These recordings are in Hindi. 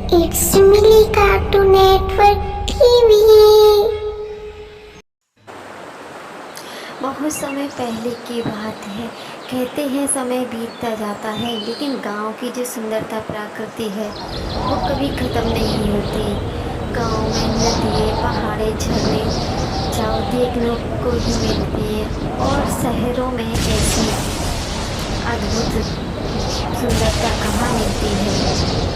It's Millie Cartoon Network TV। बहुत समय पहले की बात है। कहते हैं समय बीतता जाता है, लेकिन गांव की जो सुंदरता प्रकृति है वो कभी ख़त्म नहीं होती। गांव में नदियाँ, पहाड़े, झरने जाओ देखने को ही मिलती हैं, और शहरों में ऐसी अद्भुत सुंदरता कहाँ मिलती है।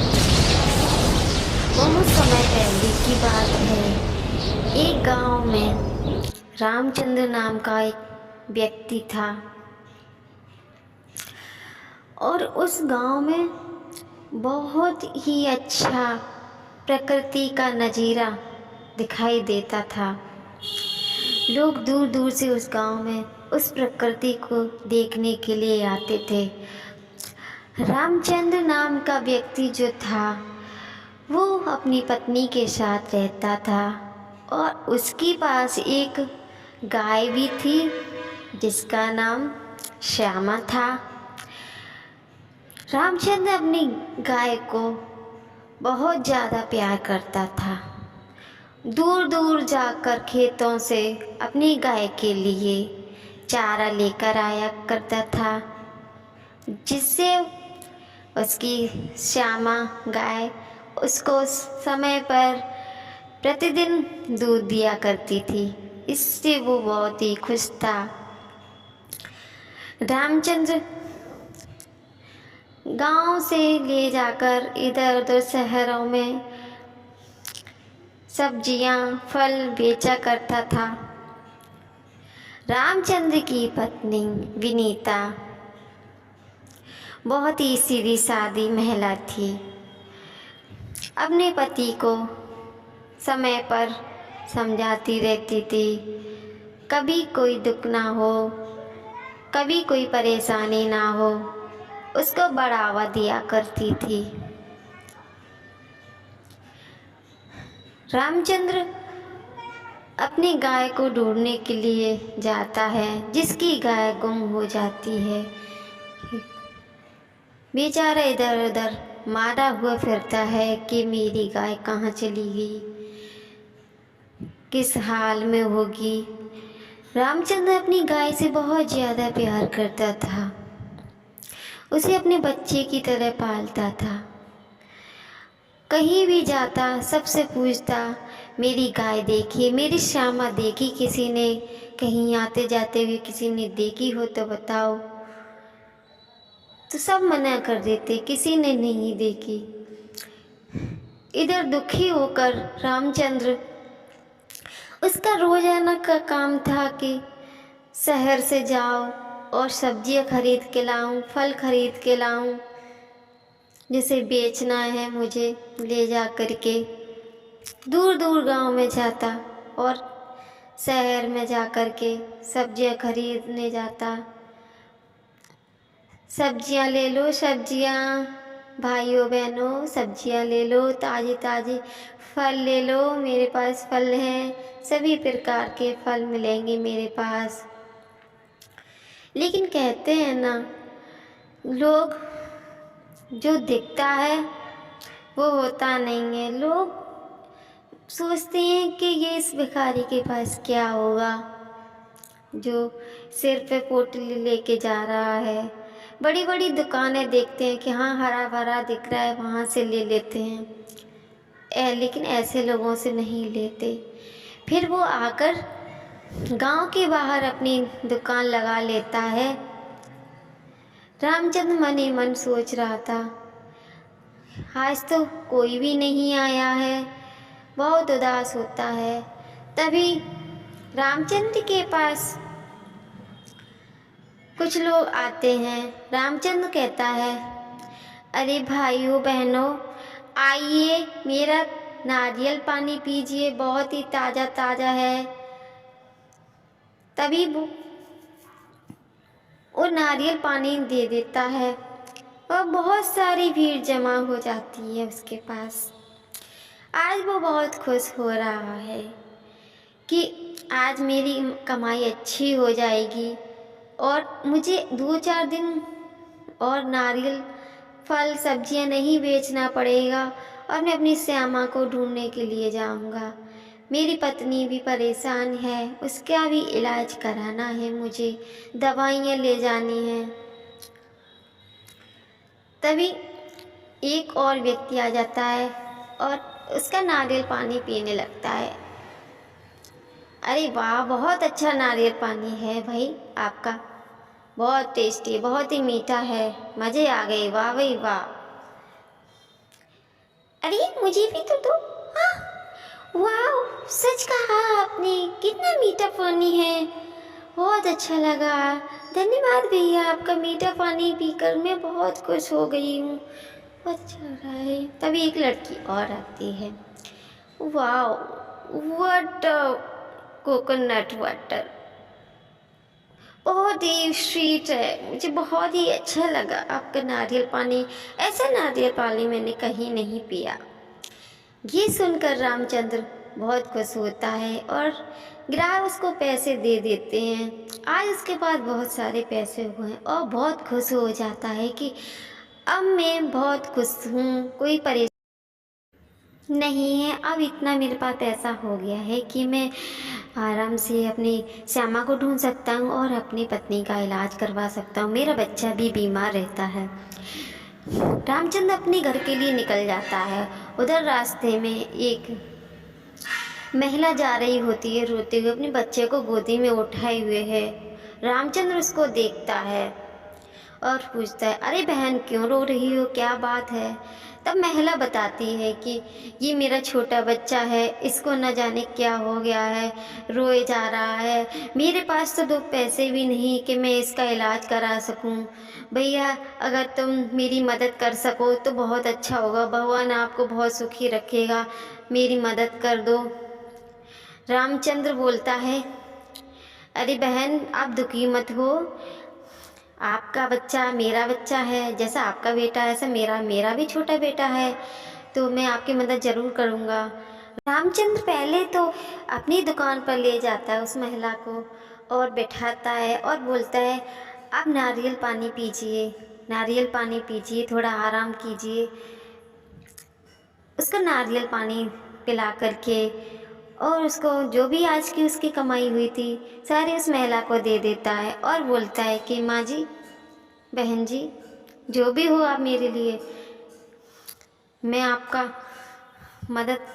बहुत समय पहले की बात है। एक गांव में रामचंद्र नाम का एक व्यक्ति था, और उस गांव में बहुत ही अच्छा प्रकृति का नज़ारा दिखाई देता था। लोग दूर दूर से उस गांव में उस प्रकृति को देखने के लिए आते थे। रामचंद्र नाम का व्यक्ति जो था वो अपनी पत्नी के साथ रहता था, और उसके पास एक गाय भी थी जिसका नाम श्यामा था। रामचंद्र अपनी गाय को बहुत ज़्यादा प्यार करता था। दूर दूर जाकर खेतों से अपनी गाय के लिए चारा लेकर आया करता था, जिससे उसकी श्यामा गाय उसको समय पर प्रतिदिन दूध दिया करती थी। इससे वो बहुत ही खुश था। रामचंद्र गांव से ले जाकर इधर उधर शहरों में सब्जियां, फल बेचा करता था। रामचंद्र की पत्नी विनीता बहुत ही सीधी सादी महिला थी। अपने पति को समय पर समझाती रहती थी। कभी कोई दुख ना हो, कभी कोई परेशानी ना हो, उसको बढ़ावा दिया करती थी। रामचंद्र अपनी गाय को ढूंढने के लिए जाता है, जिसकी गाय गुम हो जाती है। बेचारा इधर उधर मारा हुआ फिरता है कि मेरी गाय कहाँ चली गई, किस हाल में होगी। रामचंद्र अपनी गाय से बहुत ज़्यादा प्यार करता था, उसे अपने बच्चे की तरह पालता था। कहीं भी जाता सबसे पूछता, मेरी गाय देखी, मेरी श्यामा देखी, किसी ने कहीं आते जाते हुए किसी ने देखी हो तो बताओ। तो सब मना कर देते, किसी ने नहीं देखी। इधर दुखी होकर रामचंद्र, उसका रोजाना का काम था कि शहर से जाओ और सब्जियां खरीद के लाऊं, फल खरीद के लाऊं, जिसे बेचना है मुझे, ले जा कर के दूर दूर गांव में जाता और शहर में जा कर के सब्जियां खरीदने जाता। सब्जियां ले लो, सब्जियां भाइयों बहनों, सब्जियां ले लो, ताज़ी ताज़ी फल ले लो, मेरे पास फल हैं, सभी प्रकार के फल मिलेंगे मेरे पास। लेकिन कहते हैं ना, लोग जो दिखता है वो होता नहीं है। लोग सोचते हैं कि ये इस भिखारी के पास क्या होगा जो सिर पे पोटली लेके जा रहा है। बड़ी बड़ी दुकानें देखते हैं कि हाँ हरा भरा दिख रहा है, वहाँ से ले लेते हैं। लेकिन ऐसे लोगों से नहीं लेते। फिर वो आकर गांव के बाहर अपनी दुकान लगा लेता है। रामचंद्र मन ही मन सोच रहा था, आज तो कोई भी नहीं आया है, बहुत उदास होता है। तभी रामचंद्र के पास कुछ लोग आते हैं। रामचंद्र कहता है, अरे भाइयों बहनों, आइए मेरा नारियल पानी पीजिए, बहुत ही ताज़ा ताज़ा है। तभी वो नारियल पानी दे देता है, और बहुत सारी भीड़ जमा हो जाती है उसके पास। आज वो बहुत खुश हो रहा है कि आज मेरी कमाई अच्छी हो जाएगी, और मुझे 2-4 दिन और नारियल फल सब्जियां नहीं बेचना पड़ेगा, और मैं अपनी श्यामा को ढूंढने के लिए जाऊंगा। मेरी पत्नी भी परेशान है, उसका भी इलाज कराना है, मुझे दवाइयाँ ले जानी हैं। तभी एक और व्यक्ति आ जाता है और उसका नारियल पानी पीने लगता है। अरे वाह, बहुत अच्छा नारियल पानी है भाई आपका, बहुत टेस्टी, बहुत ही मीठा है, मज़े आ गए, वाह भाई वाह। अरे मुझे भी तो दो। हाँ, वाह, सच कहा आपने, कितना मीठा पानी है, बहुत अच्छा लगा। धन्यवाद भैया, आपका मीठा पानी पीकर मैं बहुत खुश हो गई हूँ, बहुत अच्छा लग रहा है। तभी एक लड़की और आती है। वाह, व्हाट कोकोनट वाटर, बहुत ही स्वीट है, मुझे बहुत ही अच्छा लगा आपका नारियल पानी, ऐसा नारियल पानी मैंने कहीं नहीं पिया। ये सुनकर रामचंद्र बहुत खुश होता है और ग्राहक उसको पैसे दे देते हैं। आज उसके पास बहुत सारे पैसे हुए हैं और बहुत खुश हो जाता है कि अब मैं बहुत खुश हूँ, कोई परेशानी नहीं है। अब इतना मेरे पास पैसा हो गया है कि मैं आराम से अपनी श्यामा को ढूंढ सकता हूँ और अपनी पत्नी का इलाज करवा सकता हूँ, मेरा बच्चा भी बीमार रहता है। रामचंद्र अपने घर के लिए निकल जाता है। उधर रास्ते में एक महिला जा रही होती है, रोते हुए अपने बच्चे को गोदी में उठाए हुए है। रामचंद्र उसको देखता है और पूछता है, अरे बहन क्यों रो रही हो, क्या बात है। तब महिला बताती है कि ये मेरा छोटा बच्चा है, इसको न जाने क्या हो गया है, रोए जा रहा है, मेरे पास तो 2 पैसे भी नहीं कि मैं इसका इलाज करा सकूं। भैया अगर तुम मेरी मदद कर सको तो बहुत अच्छा होगा, भगवान आपको बहुत सुखी रखेगा, मेरी मदद कर दो। रामचंद्र बोलता है, अरे बहन आप दुखी मत हो, आपका बच्चा मेरा बच्चा है, जैसा आपका बेटा है ऐसा मेरा भी छोटा बेटा है, तो मैं आपकी मदद ज़रूर करूँगा। रामचंद्र पहले तो अपनी दुकान पर ले जाता है उस महिला को और बैठाता है और बोलता है, आप नारियल पानी पीजिए, नारियल पानी पीजिए, थोड़ा आराम कीजिए। उसको नारियल पानी पिला करके और उसको जो भी आज की उसकी कमाई हुई थी सारी उस महिला को दे देता है और बोलता है कि माँ जी, बहन जी, जो भी हो आप मेरे लिए, मैं आपका मदद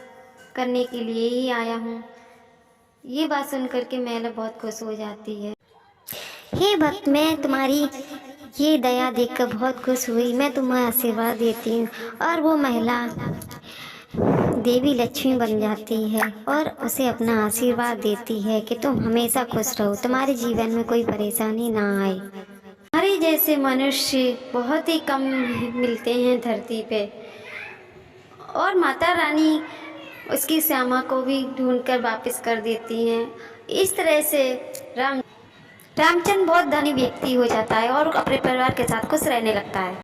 करने के लिए ही आया हूँ। ये बात सुनकर के महिला बहुत खुश हो जाती है। हे भक्त, मैं तुम्हारी ये दया देखकर बहुत खुश हुई, मैं तुम्हें आशीर्वाद देती हूँ। और वो महिला देवी लक्ष्मी बन जाती है और उसे अपना आशीर्वाद देती है कि तुम हमेशा खुश रहो, तुम्हारे जीवन में कोई परेशानी ना आए। हमारे जैसे मनुष्य बहुत ही कम मिलते हैं धरती पे, और माता रानी उसकी श्यामा को भी ढूंढकर वापस कर देती हैं। इस तरह से रामचंद्र बहुत धनी व्यक्ति हो जाता है और अपने परिवार के साथ खुश रहने लगता है।